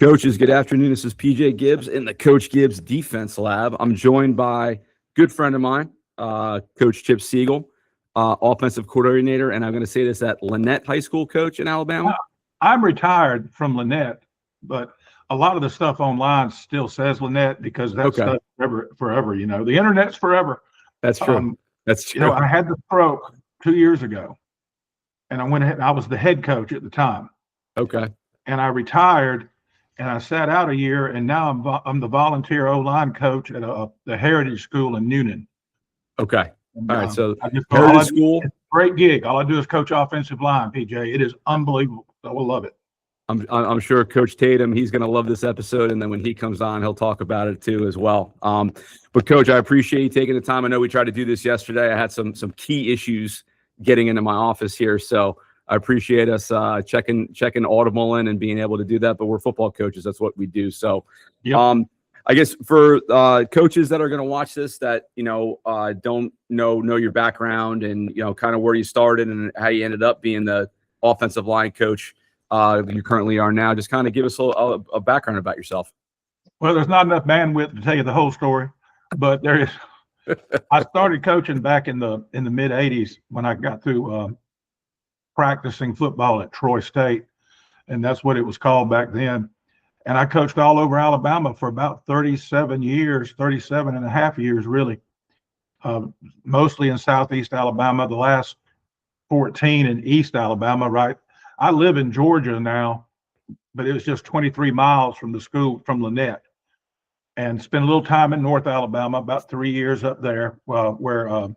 Coaches, good afternoon. This is PJ Gibbs in the Coach Gibbs Defense Lab. I'm joined by a good friend of mine, Coach Chip Seagle, offensive coordinator, and I'm going to say this at Lynette High School, coach in Alabama. I'm retired from Lynette, but a lot of the stuff online still says Lynette because that's Okay. forever. You know, the internet's forever. That's true. That's true. You know, I had the stroke 2 years ago, and I went ahead. I was the head coach at the time. Okay. And I retired, and I sat out a year, and now I'm the volunteer O-line coach at the Heritage School in Noonan. Okay. And, all right. So Heritage School. Great gig. All I do is coach offensive line, PJ. It is unbelievable. I will love it. I'm sure Coach Tatum, he's going to love this episode, and then when he comes on, he'll talk about it too as well. But Coach, I appreciate you taking the time. I know we tried to do this yesterday. I had some key issues getting into my office here, so I appreciate us checking Audible in and being able to do that. But we're football coaches; that's what we do. So, yep. I guess for coaches that are going to watch this that don't know your background and kind of where you started and how you ended up being the offensive line coach you currently are now, just kind of give us a background about yourself. Well, there's not enough bandwidth to tell you the whole story, but there is. I started coaching back in the mid '80s when I got through practicing football at Troy State, and that's what it was called back then. And I coached all over Alabama for about 37 and a half years, really, mostly in Southeast Alabama, the last 14 in East Alabama, right? I live in Georgia now, but it was just 23 miles from the school, from Lynette, and spent a little time in North Alabama, about 3 years up there, where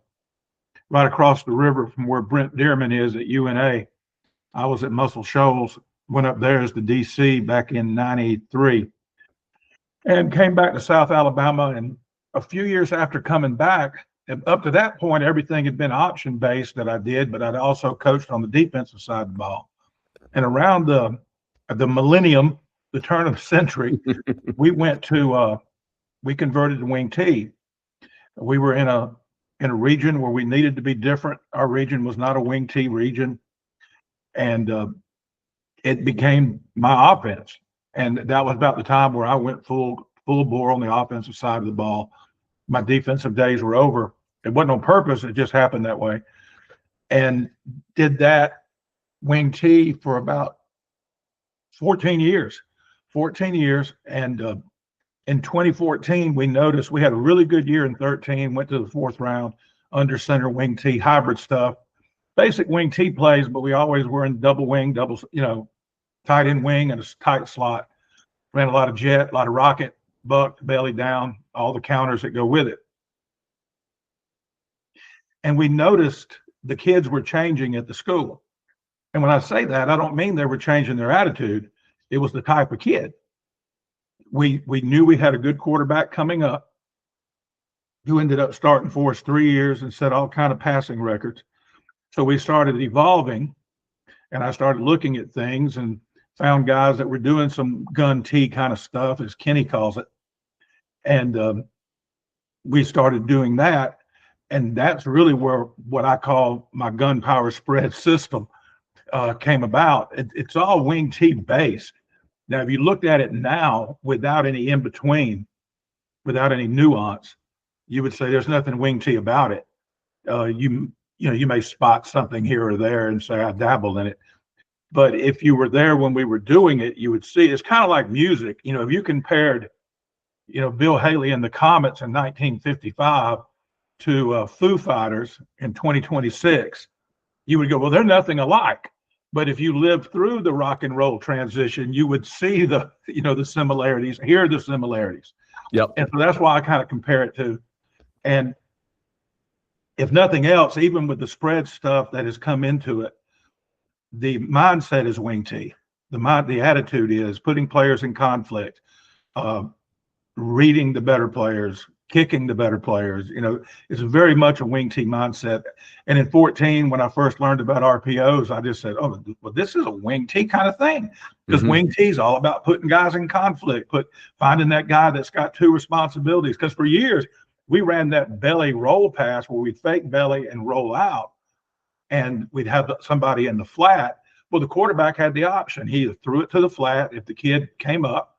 right across the river from where Brent Dearman is at UNA. I was at Muscle Shoals, went up there as the DC back in '93, and came back to South Alabama. And a few years after coming back, up to that point, everything had been option-based that I did, but I'd also coached on the defensive side of the ball. And around the millennium, the turn of the century, we converted to wing T. We were in a region where we needed to be different. Our region was not a wing T region, and it became my offense. And that was about the time where I went full bore on the offensive side of the ball. My defensive days were over. It wasn't on purpose. It just happened that way. And did that wing T for about 14 years. And in 2014, we noticed we had a really good year in 13, went to the fourth round, under center wing T, hybrid stuff, basic wing T plays, but we always were in double wing, tight end wing and a tight slot. Ran a lot of jet, a lot of rocket, buck, belly down, all the counters that go with it. And we noticed the kids were changing at the school. And when I say that, I don't mean they were changing their attitude. It was the type of kid. We knew we had a good quarterback coming up who ended up starting for us 3 years and set all kind of passing records. So we started evolving, and I started looking at things and found guys that were doing some gun T kind of stuff, as Kenny calls it. And we started doing that. And that's really where what I call my gun power spread system came about. It's all wing T based. Now, if you looked at it now without any in between, without any nuance, you would say there's nothing wing T about it. You may spot something here or there and say I dabble in it, but if you were there when we were doing it, you would see it's kind of like music. If you compared, Bill Haley and the Comets in 1955 to Foo Fighters in 2026, you would go, well, they're nothing alike. But if you lived through the rock and roll transition, you would see the similarities, hear the similarities. Yep. And so that's why I kind of compare it to. And if nothing else, even with the spread stuff that has come into it, the mindset is wing T. The attitude is putting players in conflict, reading the better players, kicking the better players. It's very much a wing T mindset. And in 14, when I first learned about RPOs, I just said, oh, well, this is a wing T kind of thing. Because wing T is all about putting guys in conflict, finding that guy that's got two responsibilities. Because for years, we ran that belly roll pass where we'd fake belly and roll out, and we'd have somebody in the flat. Well, the quarterback had the option. He either threw it to the flat if the kid came up,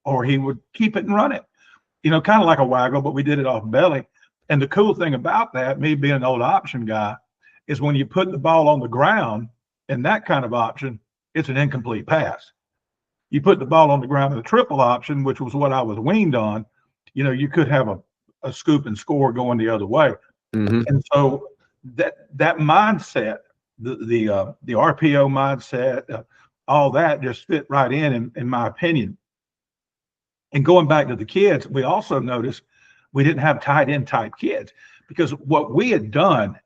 or he would keep it and run it, kind of like a waggle, but we did it off belly. And the cool thing about that, me being an old option guy, is when you put the ball on the ground in that kind of option, it's an incomplete pass. You put the ball on the ground in the triple option, which was what I was weaned on, you could have a scoop and score going the other way. Mm-hmm. And so that mindset, the RPO mindset, all that just fit right in my opinion. And going back to the kids, we also noticed we didn't have tight end type kids, because what we had done,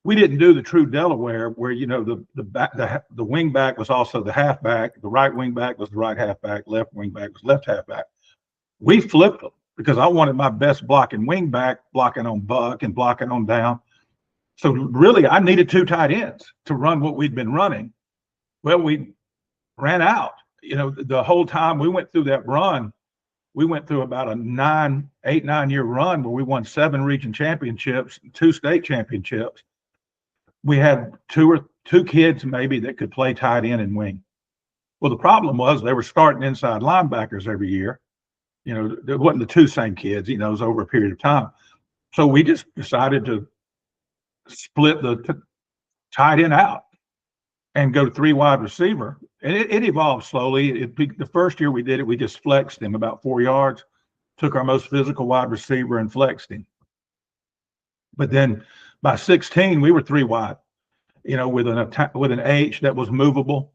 we didn't do the true Delaware where, the wing back was also the halfback, the right wing back was the right halfback, left wing back was left halfback. We flipped them because I wanted my best blocking wing back blocking on buck and blocking on down. So really, I needed two tight ends to run what we'd been running. Well, we ran out. The whole time we went through that run, we went through about a 8-9 year run where we won 7 region championships, 2 state championships. We had two kids maybe that could play tight end and wing. Well, the problem was they were starting inside linebackers every year. There wasn't the 2 same kids, it was over a period of time. So we just decided to split the tight end out and go to 3 wide receiver. And it evolved slowly. The first year we did it, we just flexed him about 4 yards, took our most physical wide receiver and flexed him. But then by 16, we were 3 wide, with an H that was movable.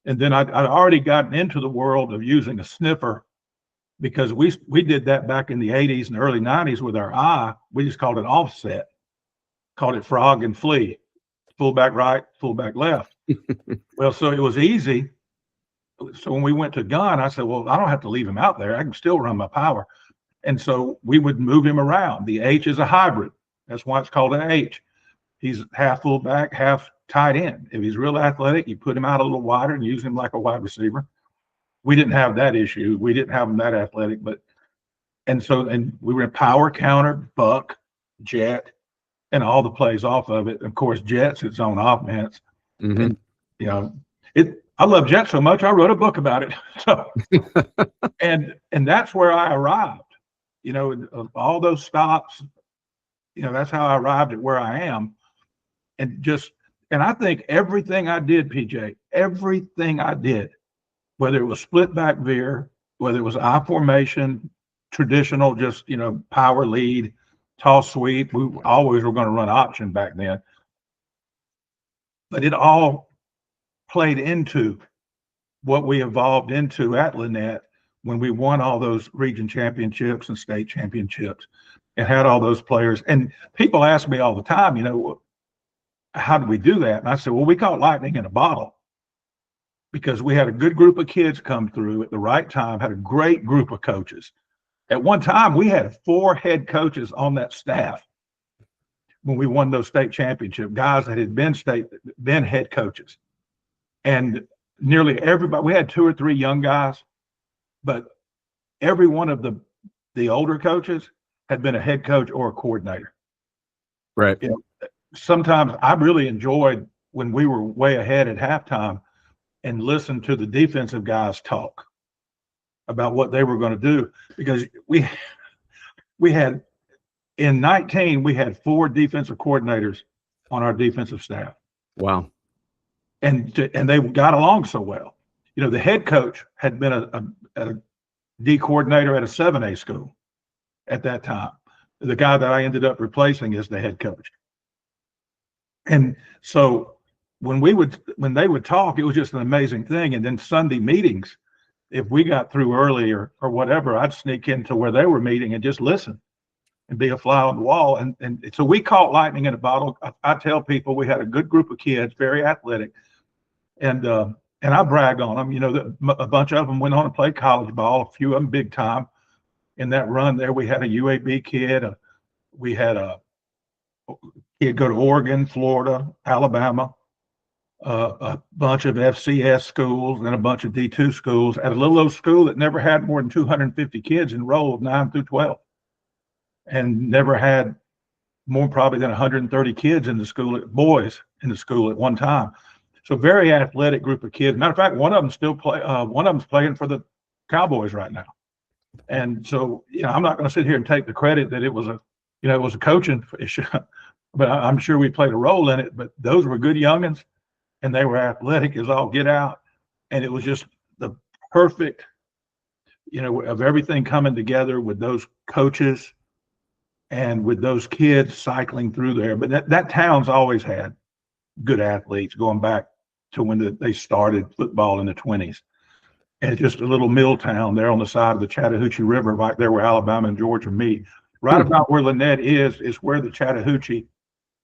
And then I'd already gotten into the world of using a sniffer, because we did that back in the 80s and early 90s with our eye. We just called it offset, called it frog and flea, fullback right, fullback left. Well, so it was easy. So when we went to gun, I said, well, I don't have to leave him out there. I can still run my power. And so we would move him around. The H is a hybrid. That's why it's called an H. He's half fullback, half tight end. If he's real athletic, you put him out a little wider and use him like a wide receiver. We didn't have that issue. We didn't have him that athletic, and we were in power, counter, buck, jet, and all the plays off of it. Of course, jet's its own offense. Mm-hmm. And, I love jet so much, I wrote a book about it. So, and that's where I arrived, of all those stops, that's how I arrived at where I am. And I think everything I did, PJ, everything I did, whether it was split back veer, whether it was I formation, traditional, just, power lead, toss sweep, we always were going to run option back then. But it all played into what we evolved into at Lynette when we won all those region championships and state championships and had all those players. And people ask me all the time, how did we do that? And I said, well, we caught lightning in a bottle, because we had a good group of kids come through at the right time, had a great group of coaches. At one time, we had 4 head coaches on that staff when we won those state championship, guys that had been head coaches. And nearly everybody, we had 2 or 3 young guys, but every one of the older coaches had been a head coach or a coordinator. Right. Sometimes I really enjoyed when we were way ahead at halftime and listened to the defensive guys talk about what they were going to do, because we had in 19, we had 4 defensive coordinators on our defensive staff. Wow. And they got along so well. The head coach had been a D coordinator at a 7A school at that time. The guy that I ended up replacing is the head coach. And so when they would talk, it was just an amazing thing. And then Sunday meetings, if we got through early or whatever, I'd sneak into where they were meeting and just listen and be a fly on the wall. And so we caught lightning in a bottle. I tell people we had a good group of kids, very athletic. And I brag on them, a bunch of them went on to play college ball, a few of them big time. In that run there, we had a UAB kid. We had a kid go to Oregon, Florida, Alabama, a bunch of FCS schools and a bunch of D2 schools at a little old school that never had more than 250 kids enrolled, 9 through 12, and never had more probably than 130 kids in the school, boys in the school at one time. So very athletic group of kids. Matter of fact, one of them still one of them's playing for the Cowboys right now. And so, I'm not going to sit here and take the credit that it was a coaching issue, but I'm sure we played a role in it. But those were good youngins, and they were athletic as all get out. And it was just the perfect, of everything coming together with those coaches and with those kids cycling through there. But that town's always had good athletes going back to when they started football in the 20s. And it's just a little mill town there on the side of the Chattahoochee River, right there where Alabama and Georgia meet. Right about where Lynette is where the Chattahoochee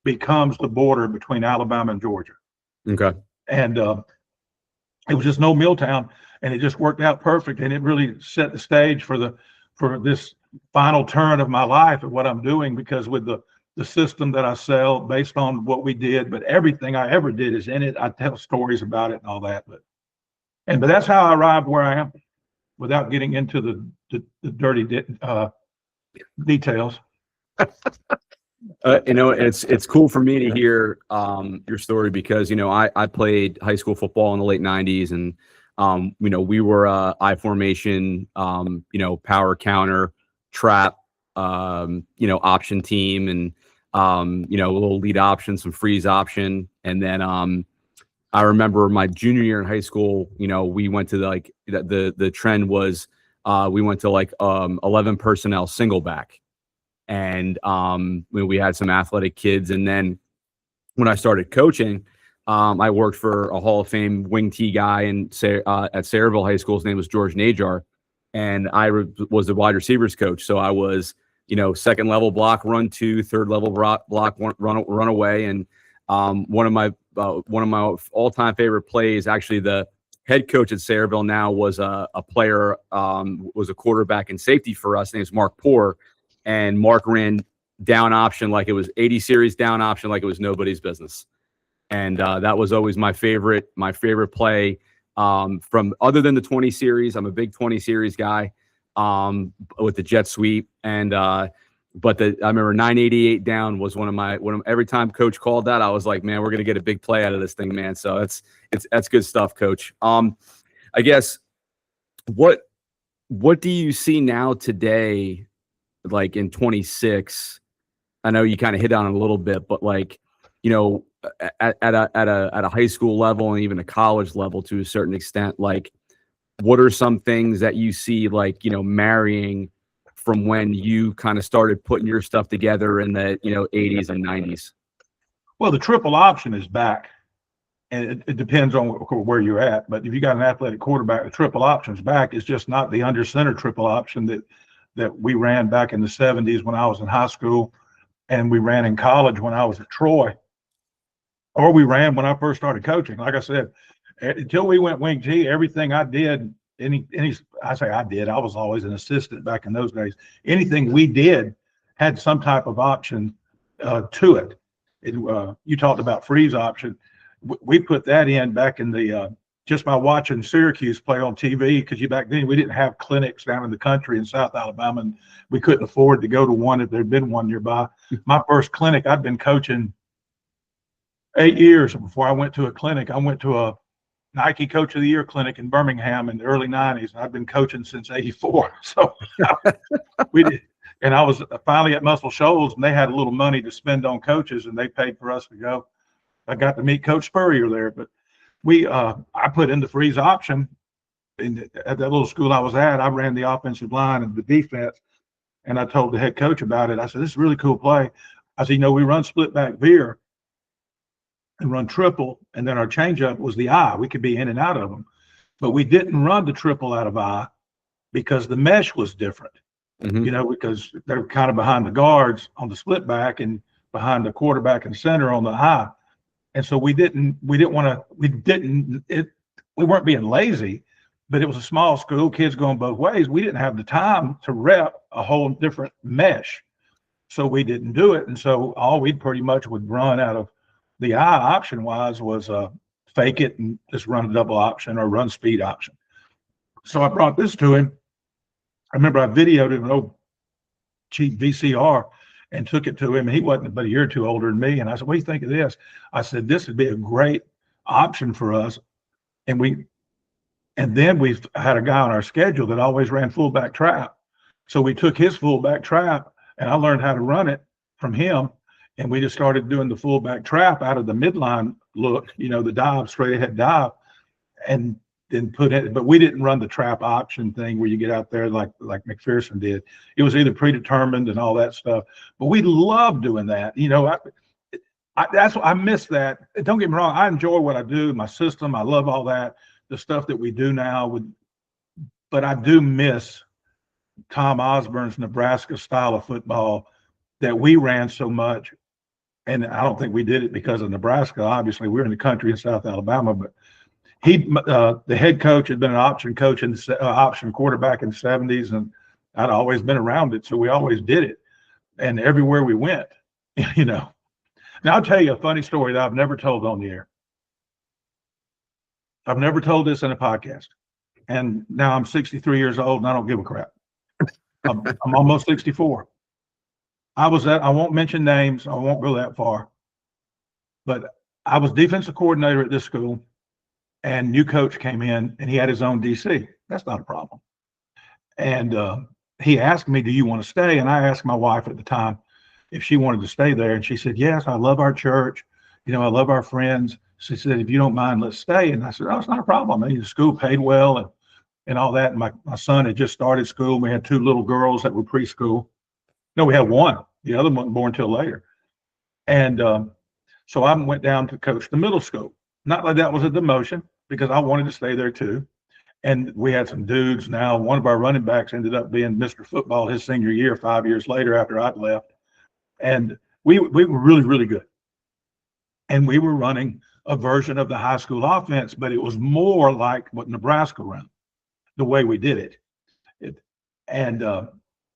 becomes the border between Alabama and Georgia. Okay. And it was just no mill town, and it just worked out perfect. And it really set the stage for this final turn of my life of what I'm doing, because with the system that I sell based on what we did, but everything I ever did is in it. I tell stories about it and all that, but that's how I arrived where I am, without getting into the dirty details. It's cool for me to hear your story, because I played high school football in the late 90s, and we were I formation, power counter, trap, option team, and a little lead option, some freeze option, and then I remember my junior year in high school, we went to the trend was we went to 11 personnel single back. And we had some athletic kids. And then when I started coaching, I worked for a Hall of Fame wing T guy at Sayreville High School. His name was George Najar. And I was the wide receivers coach. So I was, second level block, run two, third level block, run away. And one of my all-time favorite plays, actually the head coach at Sayreville now was a player, was a quarterback and safety for us. His name was Mark Poor. And Mark ran down option like it was 80 series down option, like it was nobody's business. And that was always my favorite play from other than the 20 series. I'm a big 20 series guy with the jet sweep. And but I remember 988 down was one of every time coach called that, I was like, man, we're going to get a big play out of this thing, man. So that's good stuff, coach. I guess what do you see now today, like in 26? I know you kind of hit on it a little bit, but at a high school level and even a college level to a certain extent, like what are some things that you see marrying from when you kind of started putting your stuff together in the 80s and 90s? Well, the triple option is back, and it depends on where you're at. But if you got an athletic quarterback, the triple option's back. It's just not the under center triple option that we ran back in the 70s when I was in high school, and we ran in college when I was at Troy, or we ran when I first started coaching. Like I said, until we went wing T, everything I did, I was always an assistant back in those days. Anything we did had some type of option to it. You talked about freeze option. We put that in back in the just by watching Syracuse play on TV, because back then we didn't have clinics down in the country in South Alabama, and we couldn't afford to go to one if there'd been one nearby. My first clinic, I'd been coaching 8 years before I went to a clinic. I went to a Nike Coach of the Year clinic in Birmingham in the early 90s, and I've been coaching since 84. So we did. And I was finally at Muscle Shoals, and they had a little money to spend on coaches, and they paid for us to go. I got to meet Coach Spurrier there, but I put in the freeze option at that little school I was at. I ran the offensive line and the defense, and I told the head coach about it. I said, this is a really cool play. I said, we run split back veer and run triple, and then our changeup was the I. We could be in and out of them, but we didn't run the triple out of I because the mesh was different. Mm-hmm. Because they're kind of behind the guards on the split back and behind the quarterback and center on the I. And so we weren't being lazy, but it was a small school, kids going both ways. We didn't have the time to rep a whole different mesh. So we didn't do it. And so all we pretty much would run out of the I option wise was fake it and just run a double option or run speed option. So I brought this to him. I remember I videoed him an old cheap VCR and took it to him. He wasn't but a year or two older than me. And I said, what do you think of this? I said, this would be a great option for us. And And then we had a guy on our schedule that always ran fullback trap. So we took his fullback trap, and I learned how to run it from him. And we just started doing the fullback trap out of the midline look, the dive, straight ahead dive, and then put it. But we didn't run the trap option thing where you get out there like McPherson did. It was either predetermined and all that stuff. But we love doing that. I miss that. Don't get me wrong. I enjoy what I do, my system. I love all that, the stuff that we do now. But I do miss Tom Osborne's Nebraska style of football that we ran so much. And I don't think we did it because of Nebraska. Obviously, we're in the country in South Alabama, but the head coach had been an option coach and option quarterback in the 70s, and I'd always been around it, so we always did it. And everywhere we went, Now, I'll tell you a funny story that I've never told on the air. I've never told this in a podcast. And now I'm 63 years old and I don't give a crap. I'm almost 64. I won't mention names. I won't go that far. But I was defensive coordinator at this school, and new coach came in and he had his own DC. That's not a problem. And he asked me, do you want to stay? And I asked my wife at the time if she wanted to stay there. And she said, yes, I love our church. I love our friends. She said, if you don't mind, let's stay. And I said, oh, it's not a problem. The school paid well and all that. And my son had just started school. We had 2 little girls that were preschool. No, we had one. The other one wasn't born until later. And so I went down to coach the middle school. Not like that was a demotion, because I wanted to stay there too. And we had some dudes. Now, one of our running backs ended up being Mr. Football his senior year, 5 years later after I'd left. And we were really, really good. And we were running a version of the high school offense, but it was more like what Nebraska ran, the way we did it. And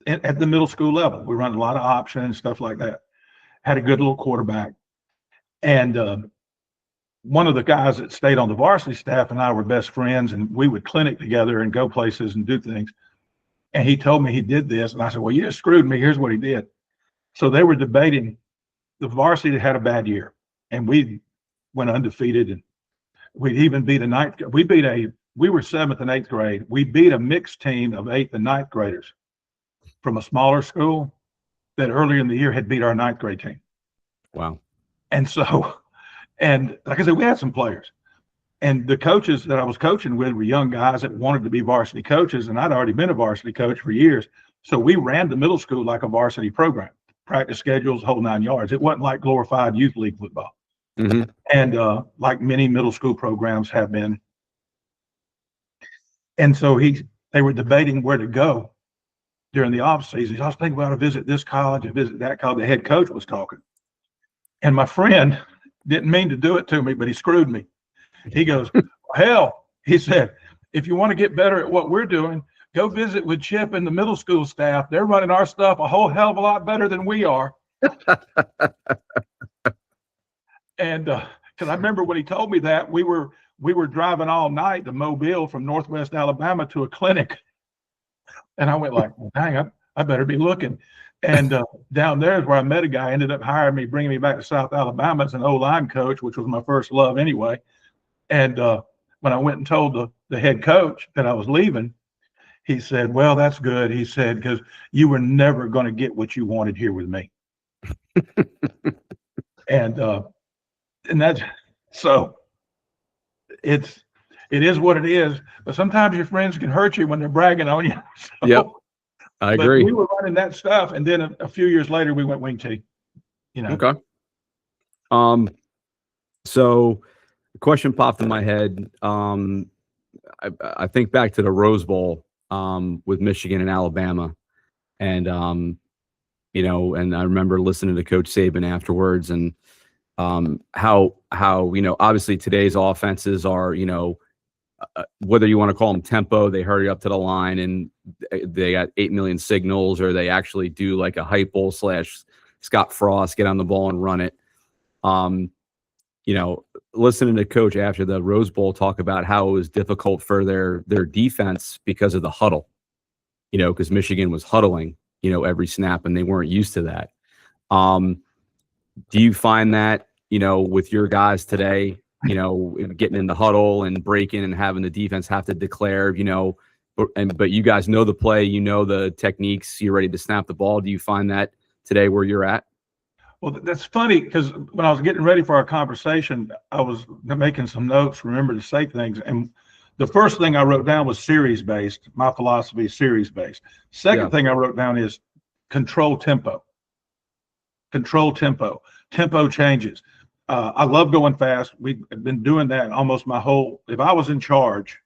at the middle school level, we run a lot of option and stuff like that. Had a good little quarterback. And one of the guys that stayed on the varsity staff and I were best friends, and we would clinic together and go places and do things. And he told me he did this. And I said, well, you just screwed me. Here's what he did. So they were debating. The varsity had a bad year, and we went undefeated, and we'd even beat we were 7th and 8th grade. We beat a mixed team of 8th and 9th graders from a smaller school that earlier in the year had beat our 9th grade team. Wow. And so, and like I said, we had some players, and the coaches that I was coaching with were young guys that wanted to be varsity coaches, and I'd already been a varsity coach for years. So we ran the middle school like a varsity program. Practice schedules, whole 9 yards. It wasn't like glorified youth league football. Mm-hmm. And like many middle school programs have been. And so they were debating where to go during the off season. I was thinking about to visit this college and visit that college. The head coach was talking. And my friend didn't mean to do it to me, but he screwed me. He goes, hell, he said, if you want to get better at what we're doing, go visit with Chip and the middle school staff. They're running our stuff a whole hell of a lot better than we are. And because I remember when he told me that, we were driving all night to Mobile from Northwest Alabama to a clinic. And I went like, well, dang, I better be looking. And down there is where I met a guy, ended up hiring me, bringing me back to South Alabama as an O-line coach, which was my first love anyway. And when I went and told the head coach that I was leaving, he said, well, that's good. He said, because you were never going to get what you wanted here with me. And that's, so it is what it is. But sometimes your friends can hurt you when they're bragging on you. So, yep, I agree. We were running that stuff, and then a few years later, we went wing T. Okay. So the question popped in my head. I think back to the Rose Bowl with Michigan and Alabama, and and I remember listening to Coach Saban afterwards, and how obviously today's offenses are whether you want to call them tempo, they hurry up to the line and they got 8 million signals, or they actually do like a hype bowl / Scott Frost, get on the ball and run it. Listening to Coach after the Rose Bowl talk about how it was difficult for their defense because of the huddle, because Michigan was huddling, every snap, and they weren't used to that. Do you find that, with your guys today, getting in the huddle and breaking and having the defense have to declare, but you guys know the play, the techniques, you're ready to snap the ball. Do you find that today where you're at? Well, that's funny because when I was getting ready for our conversation, I was making some notes, remember to say things. And the first thing I wrote down was series-based. My philosophy is series-based. Second thing I wrote down is control tempo. Control tempo. Tempo changes. I love going fast. We've been doing that almost if I was in charge,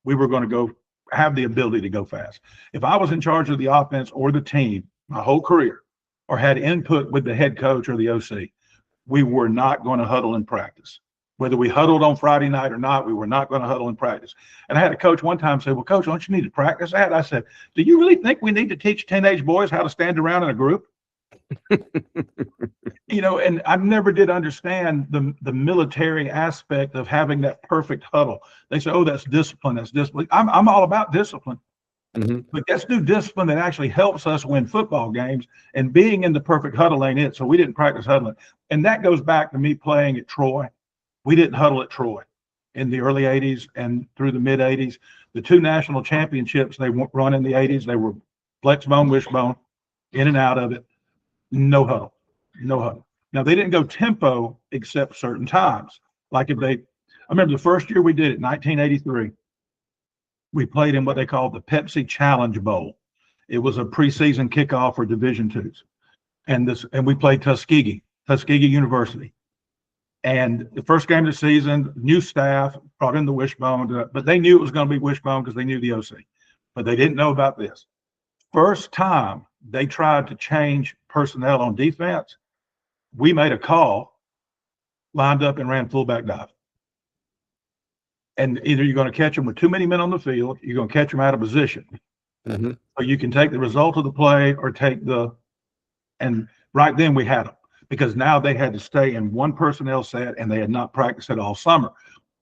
we were going to go have the ability to go fast. If I was in charge of the offense or the team my whole career, or had input with the head coach or the OC, we were not going to huddle in practice. Whether we huddled on Friday night or not, we were not going to huddle in practice. And I had a coach one time say, well, Coach, don't you need to practice that? I said, do you really think we need to teach teenage boys how to stand around in a group? And I never did understand the military aspect of having that perfect huddle. They say, oh, that's discipline. That's discipline. I'm all about discipline. Mm-hmm. But let's do discipline that actually helps us win football games, and being in the perfect huddle ain't it. So we didn't practice huddling. And that goes back to me playing at Troy. We didn't huddle at Troy in the early 80s and through the mid 80s. The two national championships they run in the 80s, they were flex bone, wishbone, in and out of it. No huddle. Now they didn't go tempo except certain times. Like I remember the first year we did it, 1983. We played in what they called the Pepsi Challenge Bowl. It was a preseason kickoff for Division IIs. And we played Tuskegee University. And the first game of the season, new staff brought in the wishbone, but they knew it was going to be wishbone because they knew the OC. But they didn't know about this. First time they tried to change personnel on defense, we made a call, lined up and ran fullback dive. And either you're going to catch them with too many men on the field, you're going to catch them out of position. Mm-hmm. So you can take the result of the play or and right then we had them, because now they had to stay in one personnel set and they had not practiced it all summer.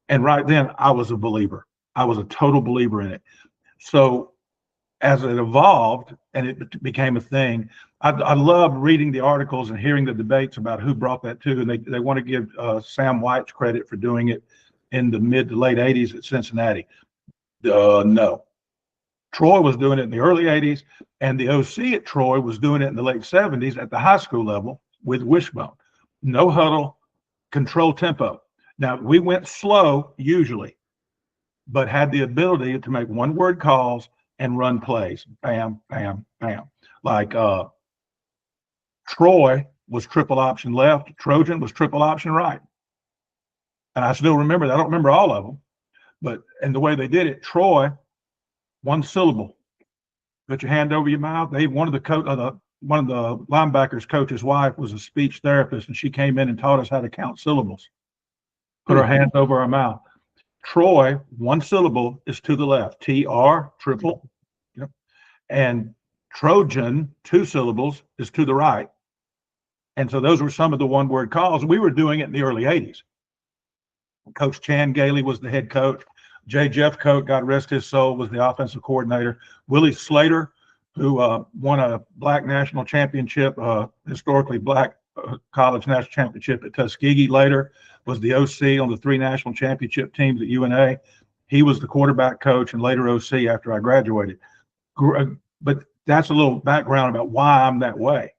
And right then I was a believer. I was a total believer in it. So as it evolved and it became a thing, I love reading the articles and hearing the debates about who brought that to. And they want to give Sam White's credit for doing it in the mid to late 80s at Cincinnati. No. Troy was doing it in the early 80s, and the OC at Troy was doing it in the late 70s at the high school level with wishbone. No huddle, control tempo. Now, we went slow usually, but had the ability to make one-word calls and run plays. Bam, bam, bam. Like Troy was triple option left, Trojan was triple option right. And I still remember that. I don't remember all of them, and the way they did it, Troy, one syllable. Put your hand over your mouth. One of the linebackers coach's wife was a speech therapist, and she came in and taught us how to count syllables. Put our hands over our mouth. Troy, one syllable is to the left. TR, triple. Yep. And Trojan, two syllables, is to the right. And so those were some of the one-word calls. We were doing it in the early 80s. Coach Chan Gailey was the head coach. J. Jeffcoat, God rest his soul, was the offensive coordinator. Willie Slater, who won a black national championship, historically black college national championship at Tuskegee later, was the OC on the 3 national championship teams at UNA. He was the quarterback coach and later OC after I graduated. But that's a little background about why I'm that way.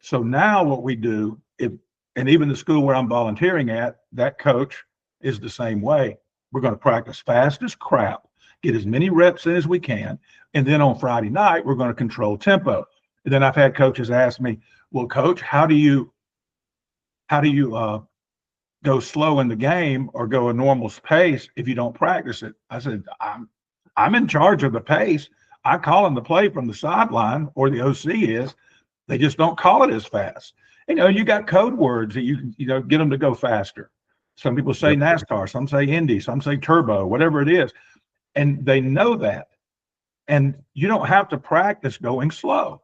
So now what we do, and even the school where I'm volunteering at, that coach is the same way. We're going to practice fast as crap, get as many reps in as we can, and then on Friday night, we're going to control tempo. And then I've had coaches ask me, well, Coach, how do you go slow in the game or go a normal pace if you don't practice it? I said, I'm in charge of the pace. I call in the play from the sideline, or the OC is. They just don't call it as fast. You got code words that you get them to go faster. Some people say NASCAR, some say Indy, some say turbo, whatever it is. And they know that. And you don't have to practice going slow.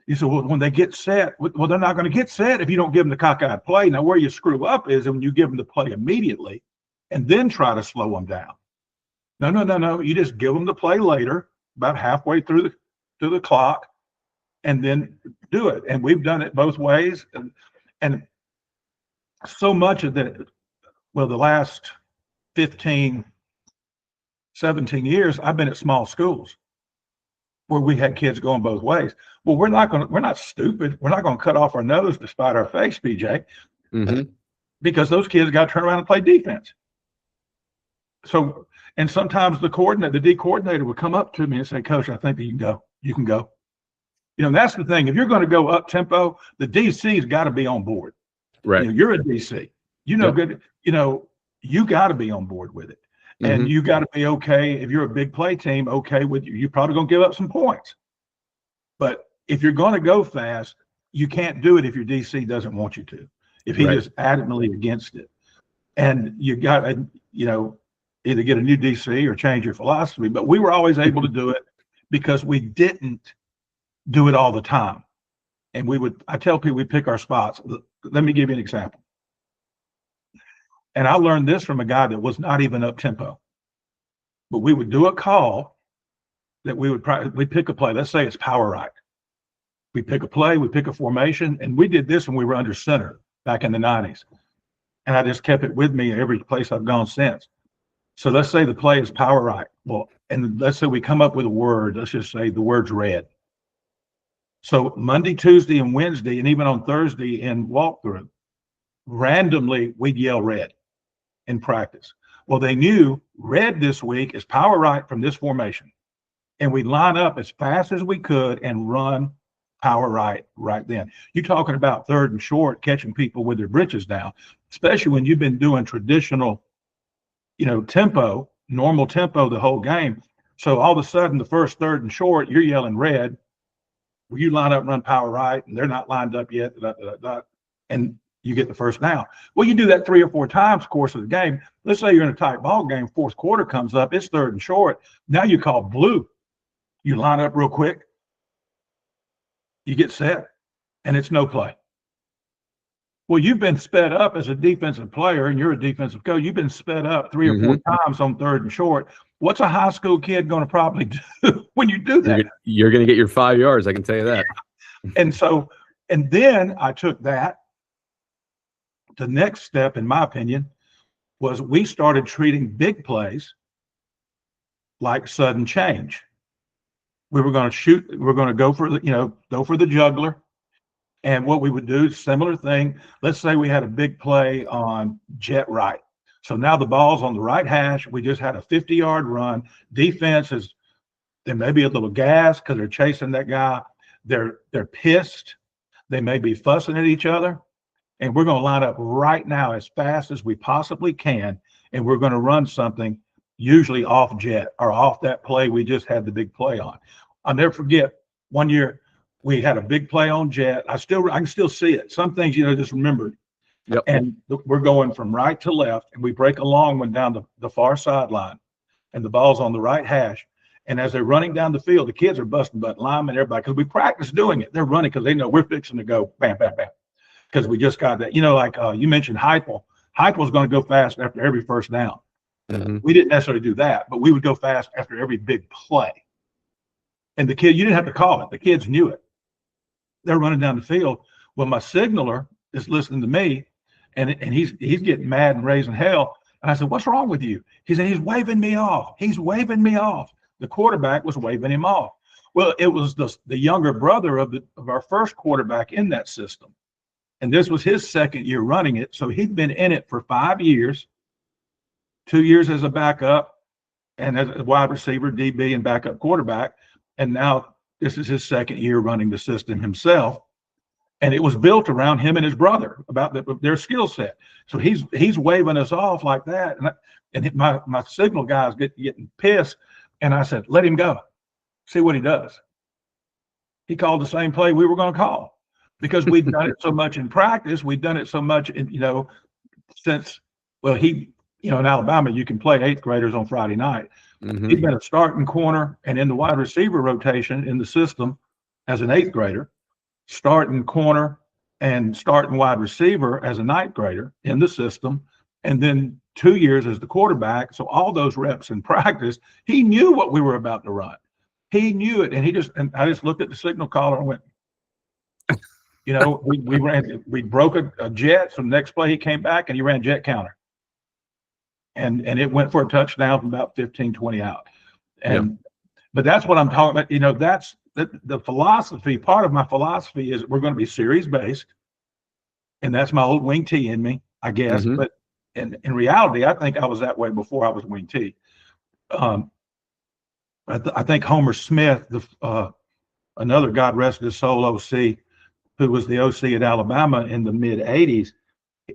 You say, well, when they get set, well, they're not going to get set if you don't give them the cockeyed play. Now, where you screw up is when you give them the play immediately and then try to slow them down. No. You just give them the play later, about halfway through the clock, and then do it. And we've done it both ways. And so much of that, Well, the last 15, 17 years, I've been at small schools where we had kids going both ways. Well, we're not stupid. We're not going to cut off our nose to spite our face, BJ, because those kids got to turn around and play defense. So, and sometimes the D coordinator would come up to me and say, Coach, I think that you can go. And that's the thing. If you're going to go up tempo, the DC's got to be on board. Right. You're a DC, good, you got to be on board with it. And you got to be okay. If you're a big play team, okay with you. You're probably going to give up some points. But if you're going to go fast, you can't do it if your DC doesn't want you to, if he is adamantly against it. And you got to, either get a new DC or change your philosophy. But we were always able to do it because we didn't do it all the time. And I tell people we pick our spots. Let me give you an example. And I learned this from a guy that was not even up tempo. But we would do a call that we'd pick a play. Let's say it's power right. We pick a play, we pick a formation, and we did this when we were under center back in the 90s. And I just kept it with me every place I've gone since. So let's say the play is power right. Well, and let's say we come up with a word. Let's just say the word's red. So Monday, Tuesday, and Wednesday, and even on Thursday in walkthrough, randomly we'd yell red in practice. Well, they knew red this week is power right from this formation. And we'd line up as fast as we could and run power right then. You're talking about third and short, catching people with their britches down, especially when you've been doing traditional, tempo, normal tempo the whole game. So all of a sudden, the first third and short, you're yelling red. You line up and run power right, and they're not lined up yet, and you get the first down. Well, you do that 3 or 4 times course of the game. Let's say you're in a tight ball game, fourth quarter comes up, it's third and short. Now you call blue. You line up real quick. You get set, and it's no play. Well, you've been sped up as a defensive player, and you're a defensive coach. You've been sped up 3 or 4 times on third and short. What's a high school kid going to probably do when you do that? You're going to get your 5 yards, I can tell you that. And then I took that. The next step, in my opinion, was we started treating big plays like sudden change. We were going to shoot. We're going to go for the juggler. And what we would do, similar thing. Let's say we had a big play on jet right. So now the ball's on the right hash. We just had a 50-yard run. Defense is, there may be a little gas because they're chasing that guy. They're pissed. They may be fussing at each other. And we're going to line up right now as fast as we possibly can. And we're going to run something usually off jet or off that play we just had the big play on. I'll never forget one year we had a big play on jet. I can still see it. Some things, just remembered. Yep. And we're going from right to left, and we break a long one down the far sideline, and the ball's on the right hash. And as they're running down the field, the kids are busting butt, linemen, everybody, because we practice doing it. They're running because they know we're fixing to go bam, bam, bam. Because we just got that, you mentioned Heupel. Heupel's going to go fast after every first down. We didn't necessarily do that, but we would go fast after every big play. And you didn't have to call it. The kids knew it. They're running down the field. Well, my signaler is listening to me, and he's getting mad and raising hell. And I said, "What's wrong with you?" He said, "He's waving me off. He's waving me off." The quarterback was waving him off. Well, it was the younger brother of our first quarterback in that system. And this was his second year running it. So he'd been in it for 5 years, 2 years as a backup and as a wide receiver, DB, and backup quarterback. And now this is his second year running the system himself. And it was built around him and his brother about their skill set. So he's waving us off like that. And my signal guys getting pissed. And I said, "Let him go. See what he does." He called the same play we were going to call. Because we've done it so much in practice, we've done it so much, since, in Alabama, you can play 8th graders on Friday night. He's been a starting corner and in the wide receiver rotation in the system as an 8th grader, starting corner and starting wide receiver as a 9th grader in the system, and then 2 years as the quarterback. So all those reps in practice, he knew what we were about to run. He knew it, and I just looked at the signal caller and went, we broke a jet. So the next play he came back and he ran jet counter. and it went for a touchdown from about 15, 20 out. And but that's what I'm talking about. You know, that's the philosophy. Part of my philosophy is we're going to be series based, and that's my old wing T in me, I guess. Mm-hmm. But in reality, I think I was that way before I was wing T. I think Homer Smith, another God rest his soul OC, who was the OC at Alabama in the mid '80s.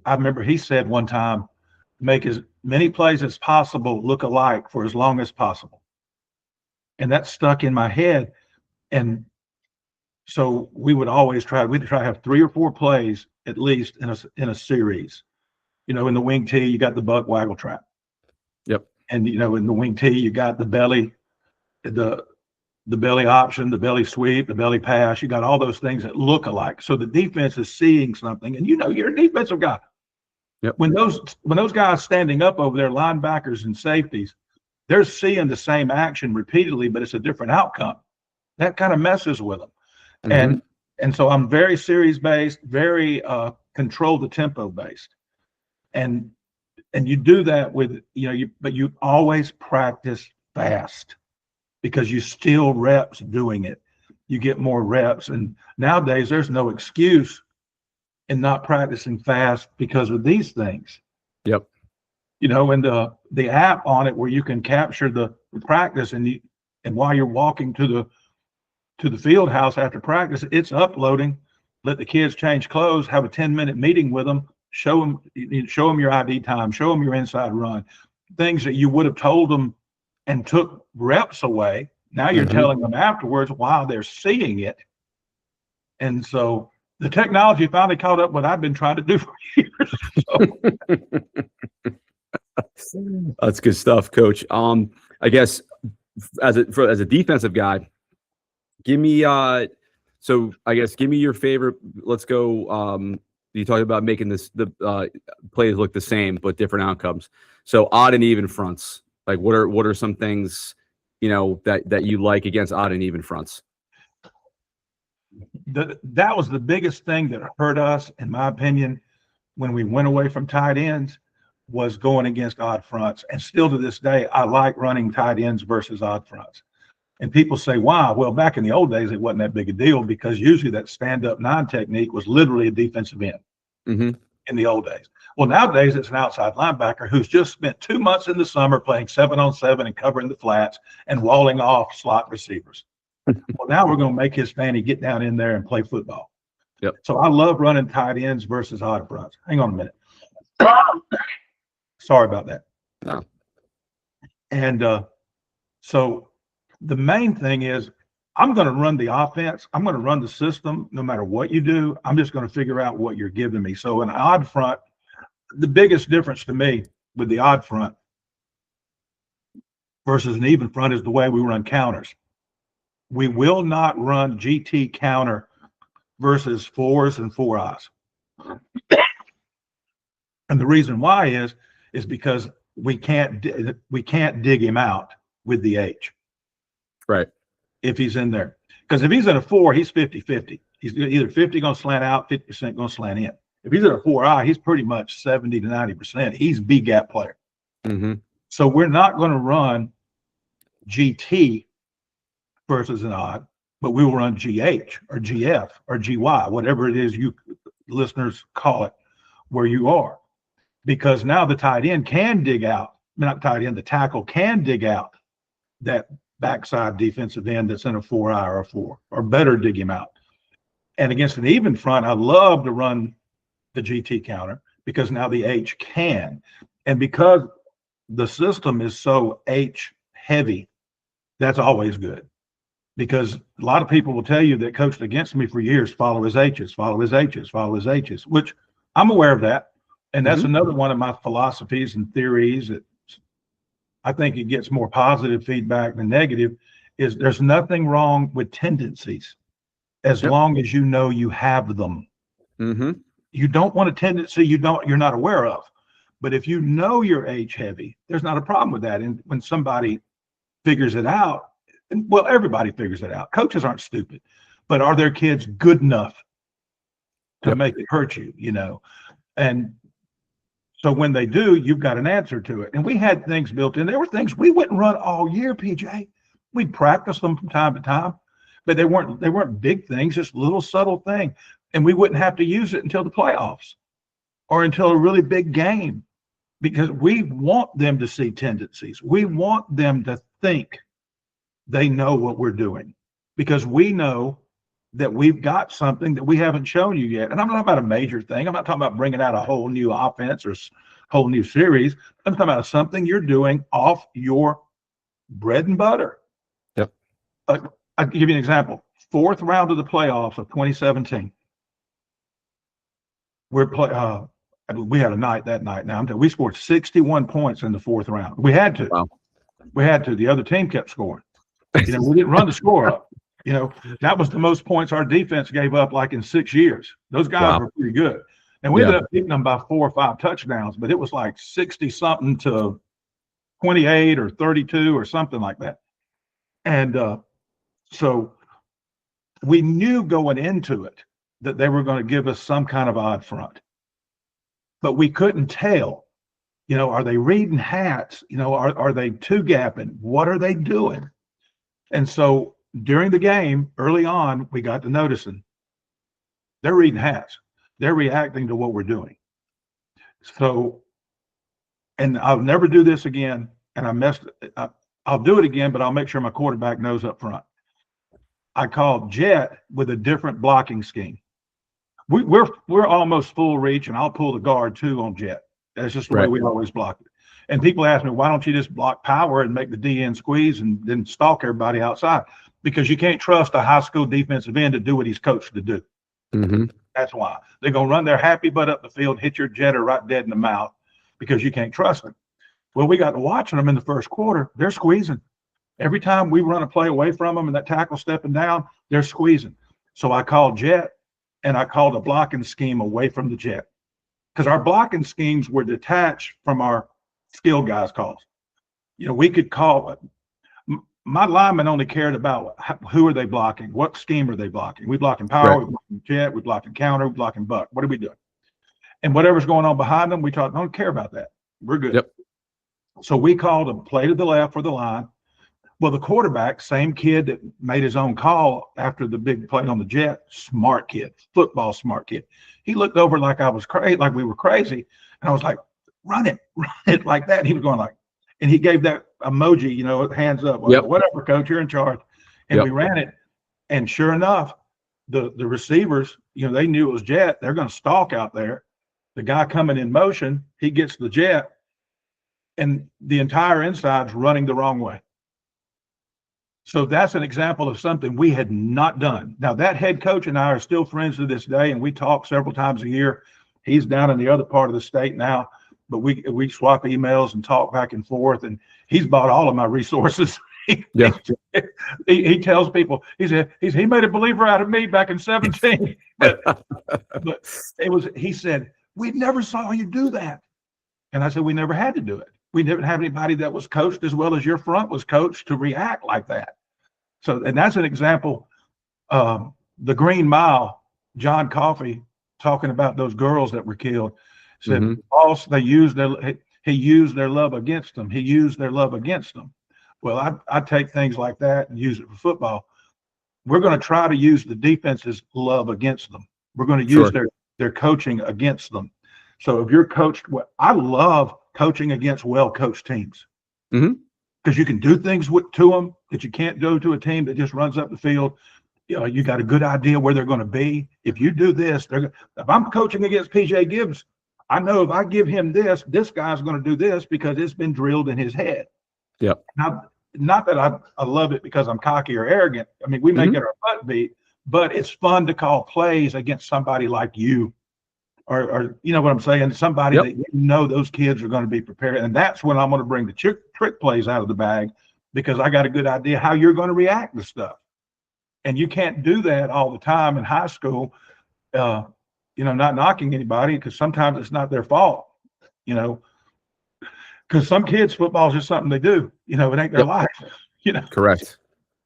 I remember he said one time, make as many plays as possible look alike for as long as possible. And that stuck in my head. And so we'd try to have 3 or 4 plays at least in a series. You know, in the wing T, you got the buck waggle trap. Yep. And, you know, in the wing T, you got the belly option, the belly sweep, the belly pass. You got all those things that look alike. So the defense is seeing something, and you know, you're a defensive guy. Yep. When those guys standing up over there, linebackers and safeties, they're seeing the same action repeatedly, but it's a different outcome. That kind of messes with them. Mm-hmm. And so I'm very series based, very control the tempo based, and you do that with, you know, but you always practice fast because you steal reps doing it. You get more reps, and nowadays there's no excuse in not practicing fast because of these things. Yep. You know, and the app on it where you can capture the practice, and while you're walking to the field house after practice, it's uploading. Let the kids change clothes, have a 10-minute meeting with them, show them your ID time, show them your inside run, things that you would have told them and took reps away. Now you're telling them afterwards while they're seeing it. And so the technology finally caught up what I've been trying to do for years. So. That's good stuff, Coach. I guess as a defensive guy, give me your favorite. Let's go. You talked about making the plays look the same but different outcomes. So odd and even fronts. Like what are some things, you know, that you like against odd and even fronts? That was the biggest thing that hurt us, in my opinion, when we went away from tight ends, was going against odd fronts. And still to this day, I like running tight ends versus odd fronts. And people say, why? Well, back in the old days, it wasn't that big a deal because usually that stand-up 9 technique was literally a defensive end in the old days. Well, nowadays, it's an outside linebacker who's just spent 2 months in the summer playing 7-on-7 and covering the flats and walling off slot receivers. Well, now we're going to make his fanny get down in there and play football. Yep. So I love running tight ends versus odd fronts. Hang on a minute. Sorry about that. No. And so the main thing is I'm going to run the offense. I'm going to run the system no matter what you do. I'm just going to figure out what you're giving me. So an odd front, the biggest difference to me with the odd front versus an even front is the way we run counters. We will not run GT counter versus 4s and 4-eyes. And the reason why is because we can't dig him out with the H. Right. If he's in there. Because if he's at a 4, he's 50-50. He's either 50 going to slant out, 50% going to slant in. If he's at a 4-eye, he's pretty much 70 to 90%. He's B gap player. So we're not going to run GT versus an odd, but we will run GH or GF or GY, whatever it is you listeners call it, where you are. Because now the tight end can dig out, not tight end, the tackle can dig out that backside defensive end that's in a 4-eye or a 4, or better dig him out. And against an even front, I love to run the GT counter because now the H can. And because the system is so H heavy, that's always good. Because a lot of people will tell you that coached against me for years, follow his H's, follow his H's, follow his H's, which I'm aware of that. And that's another one of my philosophies and theories that I think it gets more positive feedback than negative, is there's nothing wrong with tendencies as long as you know you have them. You don't want a tendency you're not aware of. But if you know you're H heavy, there's not a problem with that. And when somebody figures it out, well, everybody figures it out. Coaches aren't stupid, but are their kids good enough to make it hurt you, you know? And So when they do, you've got an answer to it. And we had things built in. There were things we wouldn't run all year, PJ. We'd practice them from time to time, but they weren't big things, just little subtle things. And we wouldn't have to use it until the playoffs or until a really big game, because we want them to see tendencies. We want them to think they know what we're doing, because we know that we've got something that we haven't shown you yet. And I'm not talking about a major thing. I'm not talking about bringing out a whole new offense or whole new series. I'm talking about something you're doing off your bread and butter. Yep. I'll give you an example. 4th round of the playoffs of 2017. We had a night that night. Now we scored 61 points in the 4th round. We had to. Wow. We had to. The other team kept scoring. We didn't run the score up. That was the most points our defense gave up like in 6 years. Those guys were pretty good. And we ended up beating them by 4 or 5 touchdowns, but it was like 60 something to 28 or 32 or something like that. And so we knew going into it that they were going to give us some kind of odd front, but we couldn't tell, are they reading hats? Are they two gapping? What are they doing? And so during the game, early on, we got to noticing they're reading hats. They're reacting to what we're doing. So, and I'll never do this again. And I'll do it again, but I'll make sure my quarterback knows up front. I called jet with a different blocking scheme. We're almost full reach, and I'll pull the guard too on jet. That's just the way we always block it. And people ask me, why don't you just block power and make the DN squeeze and then stalk everybody outside? Because you can't trust a high school defensive end to do what he's coached to do. Mm-hmm. That's why. They're going to run their happy butt up the field, hit your jetter right dead in the mouth, because you can't trust them. Well, we got to watching them in the first quarter. They're squeezing. Every time we run a play away from them and that tackle stepping down, they're squeezing. So I called jet, and I called a blocking scheme away from the jet, because our blocking schemes were detached from our skill guys' calls. We could call it. My linemen only cared about who are they blocking, what scheme are they blocking. We blocking power, we blocking jet, we blocking counter, we blocking buck. What are we doing? And whatever's going on behind them, we don't care about that. We're good. Yep. So we called a play to the left for the line. Well, the quarterback, same kid that made his own call after the big play on the jet, smart kid, football smart kid. He looked over like I was crazy, like we were crazy. And I was like, run it like that. And he was going like, and he gave that emoji, hands up, whatever, coach, you're in charge. And we ran it. And sure enough, the receivers, they knew it was jet. They're going to stalk out there. The guy coming in motion, he gets the jet, and the entire inside's running the wrong way. So that's an example of something we had not done. Now, that head coach and I are still friends to this day, and we talk several times a year. He's down in the other part of the state now, but we swap emails and talk back and forth, and he's bought all of my resources. He tells people, he made a believer out of me back in 17. But he said, we never saw you do that. And I said, we never had to do it. We didn't have anybody that was coached as well as your front was coached to react like that. So, and that's an example. The Green Mile, John Coffey talking about those girls that were killed, said, boss, he used their love against them. He used their love against them. Well, I take things like that and use it for football. We're going to try to use the defense's love against them. We're going to use their coaching against them. So if you're coached, I love coaching against well-coached teams, because you can do things to them that you can't do to a team that just runs up the field. You got a good idea where they're going to be. If you do this, if I'm coaching against PJ Gibbs, I know if I give him this guy's going to do this because it's been drilled in his head. Yep. Now, not that I love it because I'm cocky or arrogant. I mean, we may get our butt beat, but it's fun to call plays against somebody like you, or you know what I'm saying? Somebody that those kids are going to be prepared. And that's when I'm going to bring the trick plays out of the bag, because I got a good idea how you're going to react to stuff. And you can't do that all the time in high school, not knocking anybody, because sometimes it's not their fault, because some kids, football is just something they do, it ain't their life,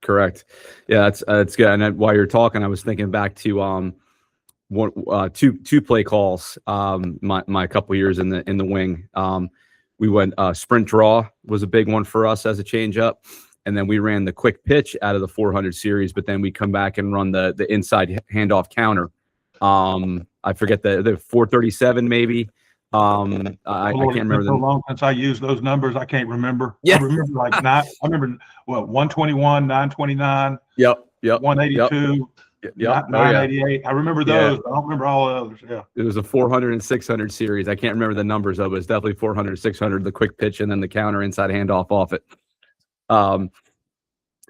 Correct. Yeah, that's good. And while you're talking, I was thinking back to two play calls. My couple years in the wing. We went sprint draw was a big one for us as a change up. And then we ran the quick pitch out of the 400 series, but then we come back and run the inside handoff counter. I forget the 437 maybe. I can't remember. So long since I used those numbers, I can't remember. Yeah. I remember I remember 121, 929. Yep. 182. Yep. 988. I remember those. But I don't remember all the others. Yeah. It was a 400 and 600 series. I can't remember the numbers of it. It's definitely 400, 600, the quick pitch, and then the counter inside handoff off it. I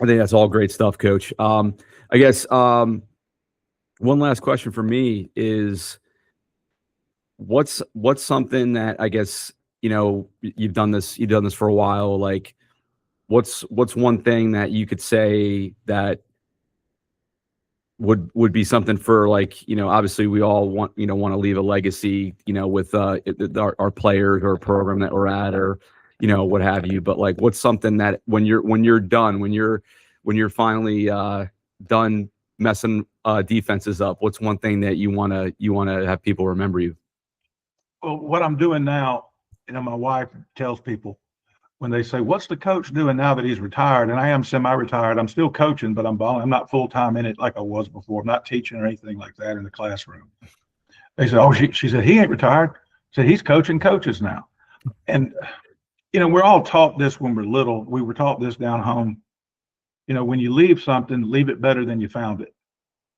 think that's all great stuff, Coach. I guess one last question for me is what's something that I guess, you've done this for a while. Like what's one thing that you could say that would be something for, like, obviously we all want to leave a legacy, with our players or a program that we're at, or what have you, but like what's something that when you're done, when you're finally done messing defenses up, what's one thing that you want to have people remember you? Well, what I'm doing now, my wife tells people when they say, what's the coach doing now that he's retired? And I am semi-retired. I'm still coaching, but I'm not full-time in it like I was before. I'm not teaching or anything like that in the classroom. They said, oh, she said, he ain't retired. Said he's coaching coaches now. And, we're all taught this when we're little. We were taught this down home. When you leave something, leave it better than you found it.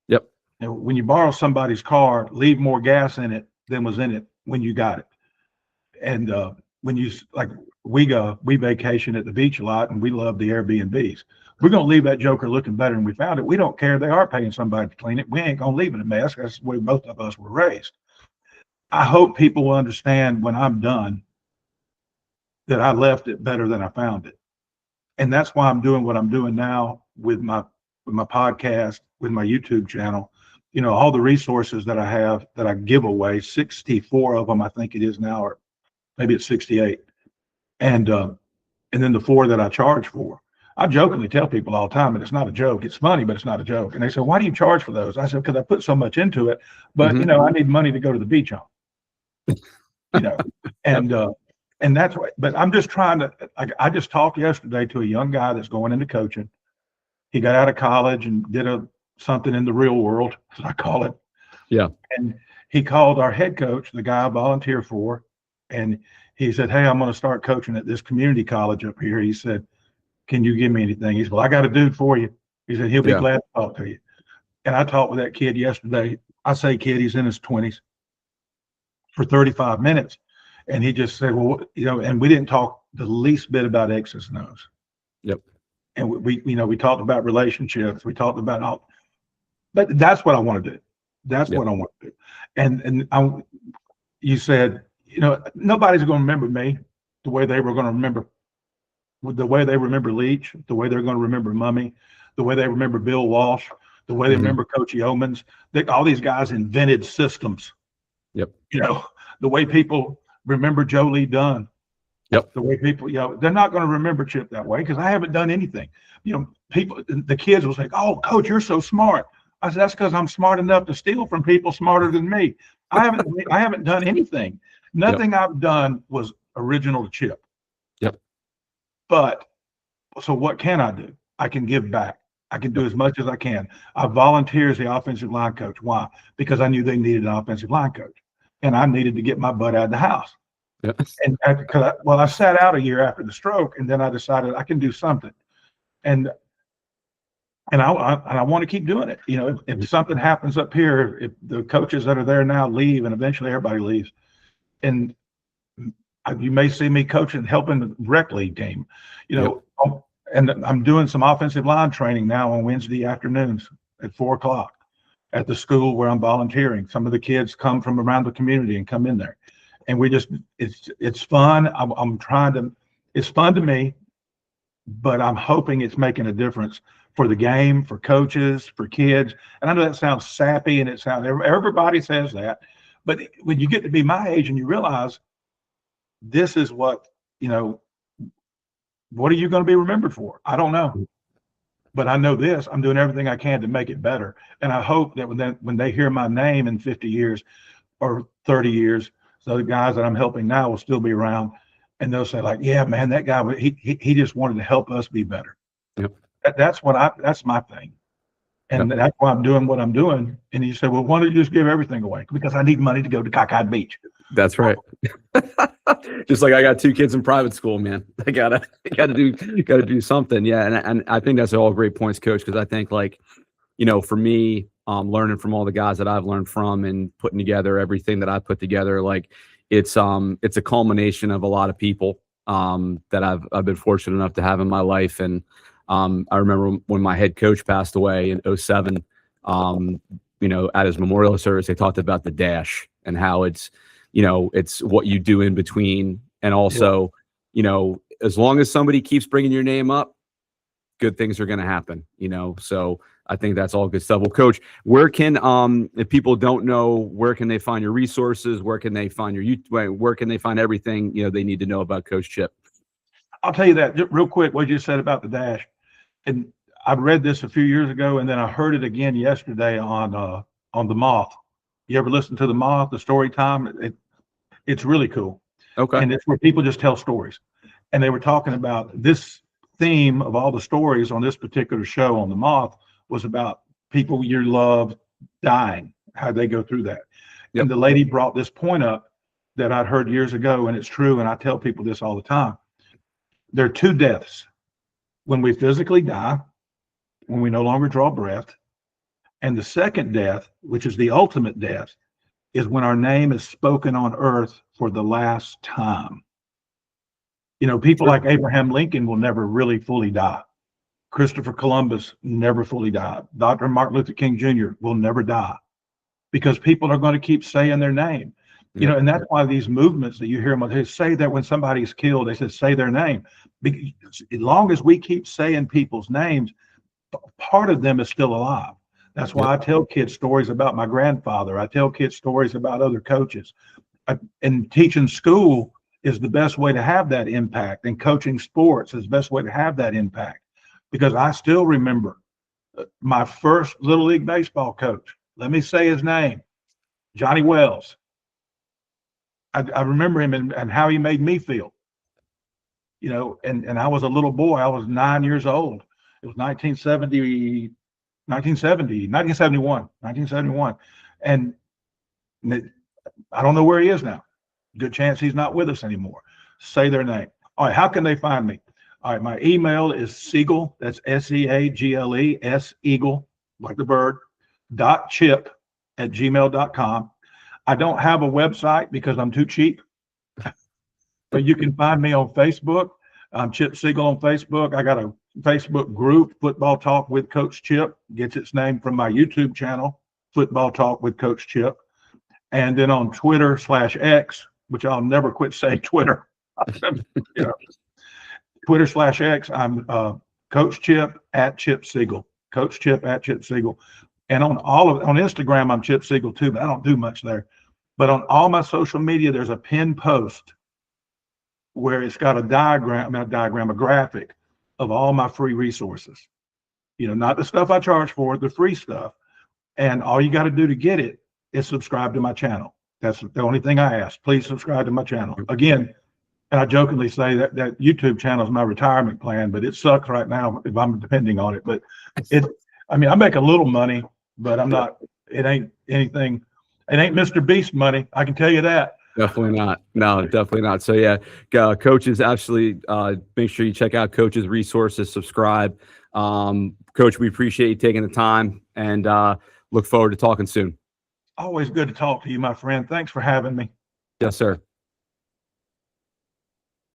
Yep. When you borrow somebody's car, leave more gas in it than was in it when you got it. And when you, like, we vacation at the beach a lot, and we love the Airbnbs. We're going to leave that joker looking better than we found it. We don't care if they are paying somebody to clean it. We ain't going to leave it a mess. That's the way both of us were raised. I hope people will understand when I'm done that I left it better than I found it. And that's why I'm doing what I'm doing now with my podcast, with my YouTube channel, all the resources that I have that I give away, 64 of them, I think it is now, or maybe it's 68. And then the 4 that I charge for. I jokingly tell people all the time, and it's not a joke. It's funny, but it's not a joke. And they say, why do you charge for those? I said, because I put so much into it, but I need money to go to the beach on. And that's right. But I'm just trying to, I just talked yesterday to a young guy that's going into coaching. He got out of college and did something in the real world, as I call it. Yeah. And he called our head coach, the guy I volunteer for, and he said, hey, I'm going to start coaching at this community college up here. He said, can you give me anything? He said, well, I got a dude for you. He said, he'll be glad to talk to you. And I talked with that kid yesterday. I say kid, he's in his 20s, for 35 minutes. And he just said, well, and we didn't talk the least bit about X's and O's. Yep. And we talked about relationships. We talked about all, but that's what I want to do. That's what I want to do. And you said, nobody's going to remember me the way they were going to remember, the way they remember Leach, the way they're going to remember Mummy, the way they remember Bill Walsh, the way they remember Coach Yeomans. All these guys invented systems. Yep. The way people remember Joe Lee Dunn. Yep. The way people, they're not going to remember Chip that way because I haven't done anything. People, the kids will say, oh, Coach, you're so smart. I said, that's because I'm smart enough to steal from people smarter than me. I haven't done anything. Nothing I've done was original to Chip. Yep. But so what can I do? I can give back. I can do as much as I can. I volunteer as the offensive line coach. Why? Because I knew they needed an offensive line coach, and I needed to get my butt out of the house. Yep. And I sat out a year after the stroke, and then I decided I can do something, and I want to keep doing it. If something happens up here, if the coaches that are there now leave, and eventually everybody leaves, and you may see me coaching, helping the rec league team, and I'm doing some offensive line training now on Wednesday afternoons at 4:00 at the school where I'm volunteering. Some of the kids come from around the community and come in there, and it's fun. It's fun to me, but I'm hoping it's making a difference for the game, for coaches, for kids. And I know that sounds sappy, and everybody says that, but when you get to be my age and you realize this is what are you going to be remembered for? I don't know. But I know this, I'm doing everything I can to make it better. And I hope that when they hear my name in 50 years or 30 years, so the guys that I'm helping now will still be around, and they'll say like, yeah, man, that guy, he just wanted to help us be better. Yep. That's my thing. And Yep. that's why I'm doing what I'm doing. And you say, well, why don't you just give everything away? Because I need money to go to Cockeyed Beach. That's right. Just like I got 2 kids in private school, man. I gotta do something. Yeah. And I think that's all great points, Coach, because I think, like, for me, learning from all the guys that I've learned from and putting together everything that I put together, like it's a culmination of a lot of people that I've been fortunate enough to have in my life. And I remember when my head coach passed away in 2007, at his memorial service, they talked about the dash and how it's what you do in between. And also, as long as somebody keeps bringing your name up, good things are going to happen, so I think that's all good stuff. Well, Coach, where can, if people don't know, where can they find your resources? Where can they find your YouTube? Where can they find everything, they need to know about Coach Chip? I'll tell you that just real quick, what you said about the dash. And I've read this a few years ago, and then I heard it again yesterday on The Moth. You ever listen to The Moth, the story time? It's really cool. Okay. And it's where people just tell stories. And they were talking about this theme of all the stories on this particular show on The Moth was about people you love dying, how they go through that. Yep. And the lady brought this point up that I'd heard years ago, and it's true, and I tell people this all the time. There are 2 deaths: when we physically die, when we no longer draw breath, and the second death, which is the ultimate death, is when our name is spoken on earth for the last time. People like Abraham Lincoln will never really fully die. Christopher Columbus never fully died. Dr. Martin Luther King Jr. will never die, because people are going to keep saying their name. And that's why these movements that you hear them, they say that when somebody's killed, they say their name. Because as long as we keep saying people's names, part of them is still alive. That's why I tell kids stories about my grandfather. I tell kids stories about other coaches. And teaching school is the best way to have that impact. And coaching sports is the best way to have that impact. Because I still remember my first Little League baseball coach. Let me say his name, Johnny Wells. I remember him and how he made me feel. And I was a little boy. I was 9 years old. It was 1971. And I don't know where he is now. Good chance he's not with us anymore. Say their name. All right, how can they find me? All right, my email is Seagle, that's SEAGLE, Eagle, like the bird, .chip@gmail.com. I don't have a website because I'm too cheap. But you can find me on Facebook. I'm Chip Seagle on Facebook. I got a Facebook group, Football Talk with Coach Chip. Gets its name from my YouTube channel, Football Talk with Coach Chip. And then on Twitter/X, which I'll never quit saying Twitter. Twitter/X, I'm Coach Chip @Chip Seagle. Coach Chip @Chip Seagle. And on Instagram, I'm Chip Seagle too, but I don't do much there. But on all my social media, there's a pinned post where it's got a graphic of all my free resources. Not the stuff I charge for, the free stuff. And all you got to do to get it is subscribe to my channel. That's the only thing I ask. Please subscribe to my channel. Again, and I jokingly say that YouTube channel is my retirement plan, but it sucks right now if I'm depending on it. But I make a little money, but I'm not, it ain't anything. It ain't Mr. Beast money. I can tell you that. Definitely not. No, definitely not. So yeah, coaches, absolutely. Make sure you check out Coach's resources, subscribe. Coach, we appreciate you taking the time, and look forward to talking soon. Always good to talk to you, my friend. Thanks for having me. Yes, sir.